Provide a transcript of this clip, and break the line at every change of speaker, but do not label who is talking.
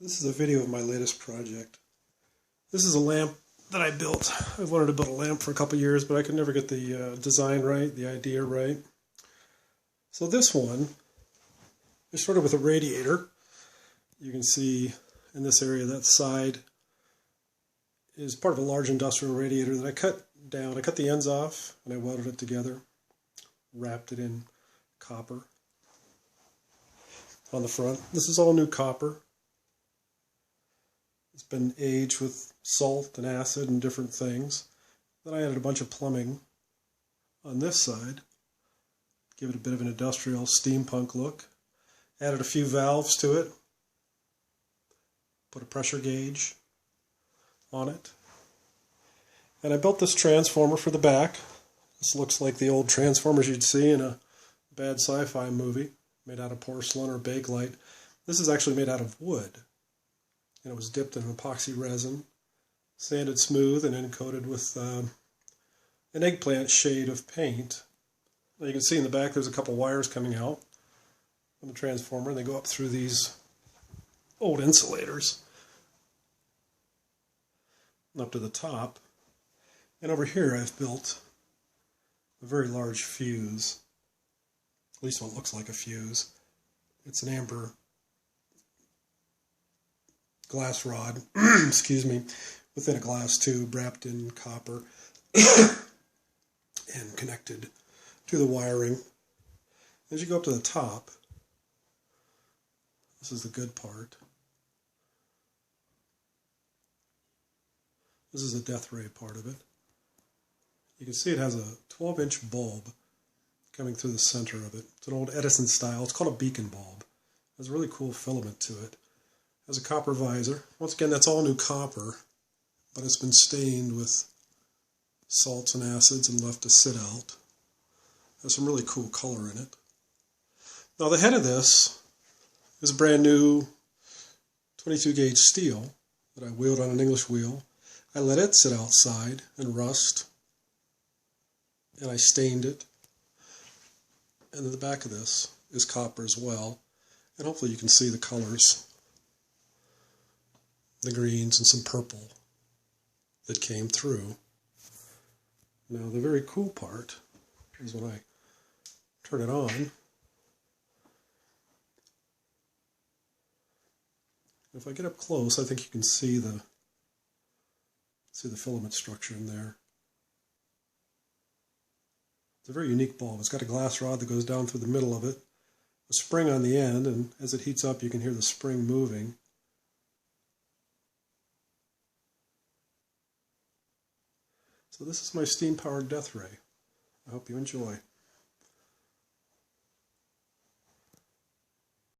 This is a video of my latest project. This is a lamp that I built. I've wanted to build a lamp for a couple years, but I could never get the design right, the idea right. So this one is sort of with a radiator. You can see in this area that side is part of a large industrial radiator that I cut down. I cut the ends off and I welded it together, wrapped it in copper on the front. This is all new copper. It's been aged with salt and acid and different things. Then I added a bunch of plumbing on this side, give it a bit of an industrial steampunk look. Added a few valves to it, put a pressure gauge on it. And I built this transformer for the back. This looks like the old transformers you'd see in a bad sci-fi movie, made out of porcelain or Bakelite. This is actually made out of wood. And it was dipped in epoxy resin, sanded smooth, and then coated with an eggplant shade of paint. Now you can see in the back there's a couple wires coming out from the transformer, and they go up through these old insulators and up to the top. And over here I've built a very large fuse, at least what looks like a fuse. It's an amber glass rod, excuse me, within a glass tube wrapped in copper and connected to the wiring. As you go up to the top, this is the good part. This is the death ray part of it. You can see it has a 12-inch bulb coming through the center of it. It's an old Edison style. It's called a beacon bulb. It has a really cool filament to it. Has a copper visor. Once again, that's all new copper, but it's been stained with salts and acids and left to sit out. There's some really cool color in it. Now the head of this is a brand new 22 gauge steel that I wheeled on an English wheel. I let it sit outside and rust, and I stained it. And then the back of this is copper as well, and hopefully you can see the colors. The greens and some purple that came through. Now the very cool part is when I turn it on. If I get up close, I think you can see the filament structure in there. It's a very unique bulb. It's got a glass rod that goes down through the middle of it, a spring on the end, and as it heats up you can hear the spring moving. So this is my steam-powered death ray. I hope you enjoy.